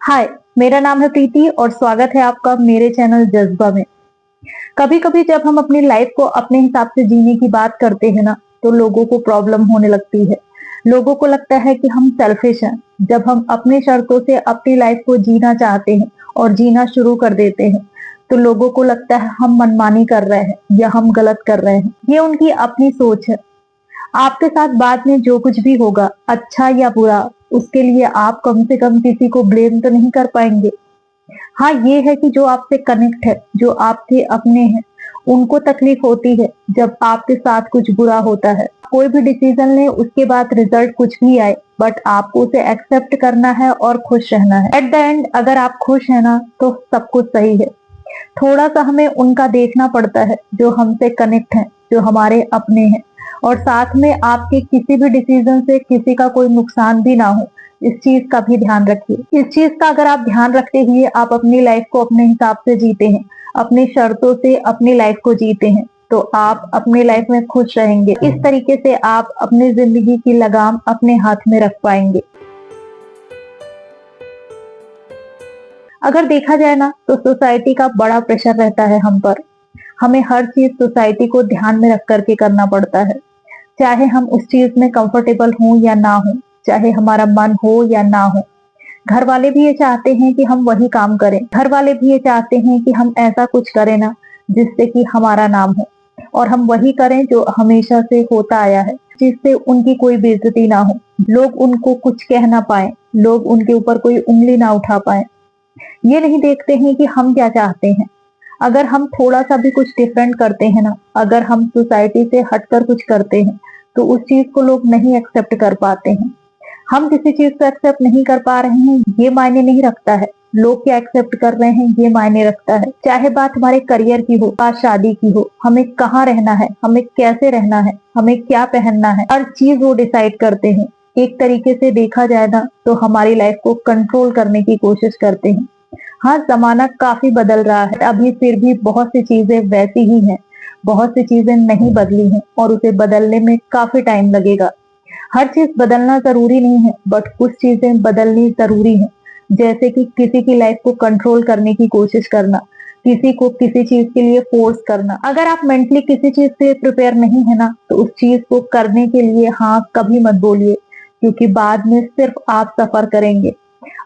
हाय, मेरा नाम है प्रीति और स्वागत है आपका मेरे चैनल जज्बा में। कभी कभी जब हम अपनी लाइफ को अपने हिसाब से जीने की बात करते हैं ना, तो लोगों को प्रॉब्लम होने लगती है। लोगों को लगता है कि हम सेल्फिश हैं। जब हम अपने शर्तों से अपनी लाइफ को जीना चाहते हैं और जीना शुरू कर देते हैं, तो लोगों को लगता है हम मनमानी कर रहे हैं या हम गलत कर रहे हैं। ये उनकी अपनी सोच है। आपके साथ बाद में जो कुछ भी होगा, अच्छा या बुरा, उसके लिए आप कम से कम किसी को ब्लेम तो नहीं कर पाएंगे। हाँ, ये है कि जो आपसे कनेक्ट है, जो आपके अपने हैं, उनको तकलीफ होती है जब आपके साथ कुछ बुरा होता है। कोई भी डिसीजन ले, उसके बाद रिजल्ट कुछ भी आए, बट आपको उसे एक्सेप्ट करना है और खुश रहना है। एट द एंड अगर आप खुश है ना, तो सब कुछ सही है। थोड़ा सा हमें उनका देखना पड़ता है जो हमसे कनेक्ट है, जो हमारे अपने हैं, और साथ में आपके किसी भी डिसीजन से किसी का कोई नुकसान भी ना हो, इस चीज का भी ध्यान रखिए। इस चीज का अगर आप ध्यान रखते हुए आप अपनी लाइफ को अपने हिसाब से जीते हैं, अपनी शर्तों से अपनी लाइफ को जीते हैं, तो आप अपनी लाइफ में खुश रहेंगे। इस तरीके से आप अपनी जिंदगी की लगाम अपने हाथ में रख पाएंगे। अगर देखा जाए ना, तो सोसाइटी का बड़ा प्रेशर रहता है हम पर। हमें हर चीज सोसाइटी को ध्यान में रख करके करना पड़ता है, चाहे हम उस चीज में कंफर्टेबल हों या ना हो, चाहे हमारा मन हो या ना हो। घर वाले भी ये चाहते हैं कि हम वही काम करें। घर वाले भी ये चाहते हैं कि हम ऐसा कुछ करें ना, जिससे कि हमारा नाम हो, और हम वही करें जो हमेशा से होता आया है, जिससे उनकी कोई बेइज्जती ना हो, लोग उनको कुछ कह ना पाए, लोग उनके ऊपर कोई उंगली ना उठा पाए। ये नहीं देखते हैं कि हम क्या चाहते हैं। अगर हम थोड़ा सा भी कुछ डिफरेंट करते हैं ना, अगर हम सोसाइटी से हटकर कुछ करते हैं, तो उस चीज को लोग नहीं एक्सेप्ट कर पाते हैं। हम किसी चीज को एक्सेप्ट नहीं कर पा रहे हैं, ये मायने नहीं रखता है। लोग क्या एक्सेप्ट कर रहे हैं, ये मायने रखता है। चाहे बात हमारे करियर की हो, बात शादी की हो, हमें कहाँ रहना है, हमें कैसे रहना है, हमें क्या पहनना है, हर चीज वो डिसाइड करते हैं। एक तरीके से देखा जाए ना, तो हमारी लाइफ को कंट्रोल करने की कोशिश करते हैं। हाँ, जमाना काफी बदल रहा है अभी, फिर भी बहुत सी चीजें वैसी ही हैं। बहुत सी चीजें नहीं बदली हैं और उसे बदलने में काफी टाइम लगेगा। हर चीज बदलना जरूरी नहीं है, बट कुछ चीजें बदलनी जरूरी है। जैसे कि किसी की लाइफ को कंट्रोल करने की कोशिश करना, किसी को किसी चीज के लिए फोर्स करना। अगर आप मेंटली किसी चीज से प्रिपेयर नहीं है ना, तो उस चीज को करने के लिए हाँ कभी मत बोलिए, क्योंकि बाद में सिर्फ आप सफर करेंगे।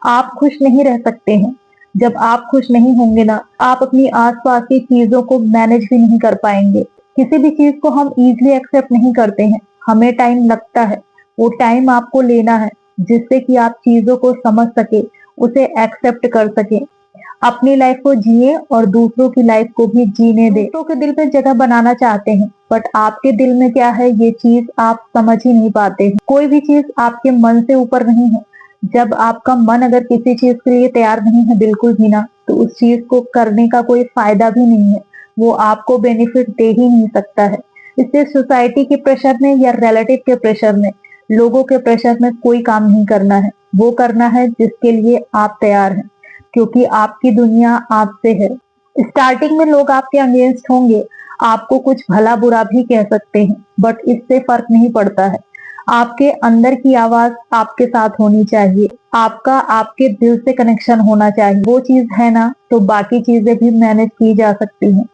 आप खुश नहीं रह सकते हैं। जब आप खुश नहीं होंगे ना, आप अपनी आसपास की चीजों को मैनेज भी नहीं कर पाएंगे। किसी भी चीज को हम इजीली एक्सेप्ट नहीं करते हैं, हमें टाइम लगता है। वो टाइम आपको लेना है, जिससे कि आप चीजों को समझ सके, उसे एक्सेप्ट कर सके, अपनी लाइफ को जिए और दूसरों की लाइफ को भी जीने दे। दूसरों के दिल में जगह बनाना चाहते हैं, बट आपके दिल में क्या है, ये चीज आप समझ ही नहीं पाते हैं। कोई भी चीज आपके मन से ऊपर नहीं है। जब आपका मन अगर किसी चीज के लिए तैयार नहीं है बिल्कुल भी ना, तो उस चीज को करने का कोई फायदा भी नहीं है। वो आपको बेनिफिट दे ही नहीं सकता है। इससे सोसाइटी के प्रेशर में या रिलेटिव के प्रेशर में, लोगों के प्रेशर में कोई काम नहीं करना है। वो करना है जिसके लिए आप तैयार हैं, क्योंकि आपकी दुनिया आपसे है। स्टार्टिंग में लोग आपके अगेंस्ट होंगे, आपको कुछ भला बुरा भी कह सकते हैं, बट इससे फर्क नहीं पड़ता है। आपके अंदर की आवाज आपके साथ होनी चाहिए, आपका आपके दिल से कनेक्शन होना चाहिए। वो चीज है ना, तो बाकी चीजें भी मैनेज की जा सकती हैं।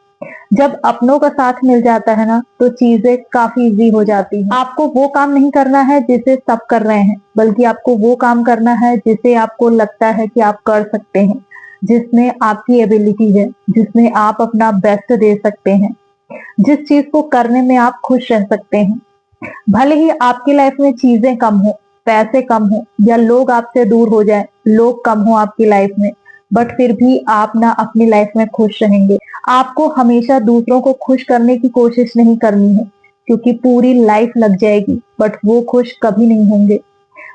जब अपनों का साथ मिल जाता है ना, तो चीजें काफी इजी हो जाती हैं। आपको वो काम नहीं करना है जिसे सब कर रहे हैं, बल्कि आपको वो काम करना है जिसे आपको लगता है कि आप कर सकते हैं, जिसमें आपकी एबिलिटी है, जिसमें आप अपना बेस्ट दे सकते हैं, जिस चीज को करने में आप खुश रह सकते हैं। भले ही आपकी लाइफ में चीजें कम हो, पैसे कम हो, या लोग आपसे दूर हो जाए, लोग कम हो आपकी लाइफ में, बट फिर भी आप ना अपनी लाइफ में खुश रहेंगे। आपको हमेशा दूसरों को खुश करने की कोशिश नहीं करनी है, क्योंकि पूरी लाइफ लग जाएगी, बट वो खुश कभी नहीं होंगे।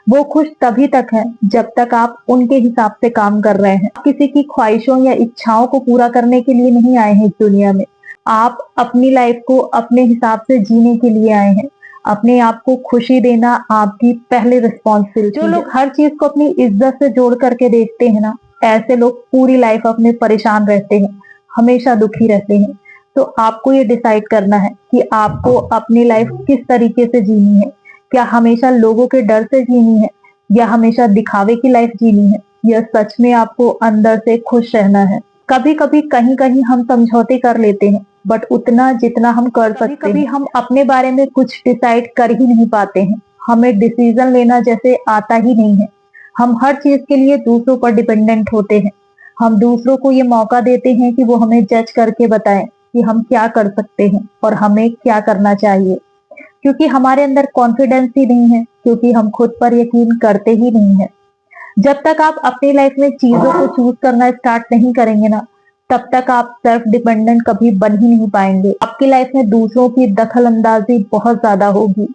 वो खुश तभी तक है जब तक आप उनके हिसाब से काम कर रहे हैं। किसी की ख्वाहिशों या इच्छाओं को पूरा करने के लिए नहीं आए हैं इस दुनिया में। आप अपनी लाइफ को अपने हिसाब से जीने के लिए आए हैं। अपने आप को खुशी देना आपकी पहली रिस्पॉन्सिबिलिटी। जो लोग हर चीज को अपनी इज्जत से जोड़ करके देखते हैं ना, ऐसे लोग पूरी लाइफ अपने परेशान रहते हैं, हमेशा दुखी रहते हैं। तो आपको ये डिसाइड करना है कि आपको अपनी लाइफ किस तरीके से जीनी है। क्या हमेशा लोगों के डर से जीनी है, या हमेशा दिखावे की लाइफ जीनी है, या सच में आपको अंदर से खुश रहना है। कभी कभी कहीं कहीं हम समझौते कर लेते हैं, बट उतना जितना हम कर सकते कभी हैं। हम अपने बारे में कुछ डिसाइड कर ही नहीं पाते हैं। हमें डिसीजन लेना जैसे आता ही नहीं है। हम हर चीज के लिए दूसरों पर डिपेंडेंट होते हैं। हम दूसरों को ये मौका देते हैं कि वो हमें जज करके बताएं कि हम क्या कर सकते हैं और हमें क्या करना चाहिए, क्योंकि हमारे अंदर कॉन्फिडेंस ही नहीं है, क्योंकि हम खुद पर यकीन करते ही नहीं है। जब तक आप अपनी लाइफ में चीजों को चूज करना स्टार्ट नहीं करेंगे ना, तब तक आप सेल्फ डिपेंडेंट कभी बन ही नहीं पाएंगे। आपकी लाइफ में दूसरों की दखल अंदाजी बहुत ज्यादा होगी।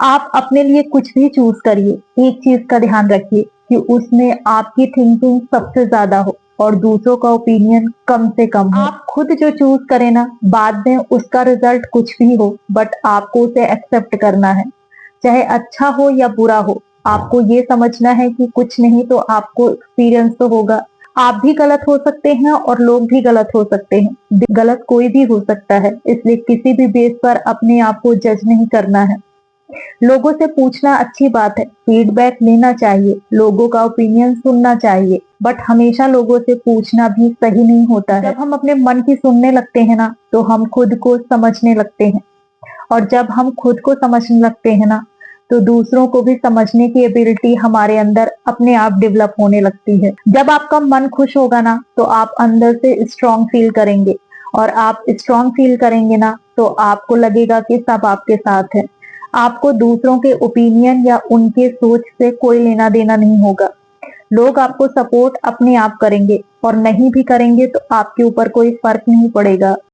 आप अपने लिए कुछ भी चूज करिए, एक चीज का ध्यान रखिए कि उसमें आपकी थिंकिंग सबसे ज्यादा हो और दूसरों का ओपिनियन कम से कम हो। आप खुद जो चूज करें ना, बाद में उसका रिजल्ट कुछ भी हो, बट आपको उसे एक्सेप्ट करना है, चाहे अच्छा हो या बुरा हो। आपको ये समझना है कि कुछ नहीं तो आपको एक्सपीरियंस तो होगा। आप भी गलत हो सकते हैं और लोग भी गलत हो सकते हैं। गलत कोई भी हो सकता है, इसलिए किसी भी बेस पर अपने आप को जज नहीं करना है। लोगों से पूछना अच्छी बात है, फीडबैक लेना चाहिए, लोगों का ओपिनियन सुनना चाहिए, बट हमेशा लोगों से पूछना भी सही नहीं होता है। जब हम अपने मन की सुनने लगते हैं ना, तो हम खुद को समझने लगते हैं, और जब हम खुद को समझने लगते हैं ना, तो दूसरों को भी समझने की एबिलिटी हमारे अंदर अपने आप डेवलप होने लगती है। जब आपका मन खुश होगा ना, तो आप अंदर से स्ट्रांग फील करेंगे, और आप स्ट्रांग फील करेंगे ना, तो आपको लगेगा कि सब आपके साथ है। आपको दूसरों के ओपिनियन या उनके सोच से कोई लेना देना नहीं होगा। लोग आपको सपोर्ट अपने आप करेंगे, और नहीं भी करेंगे तो आपके ऊपर कोई फर्क नहीं पड़ेगा।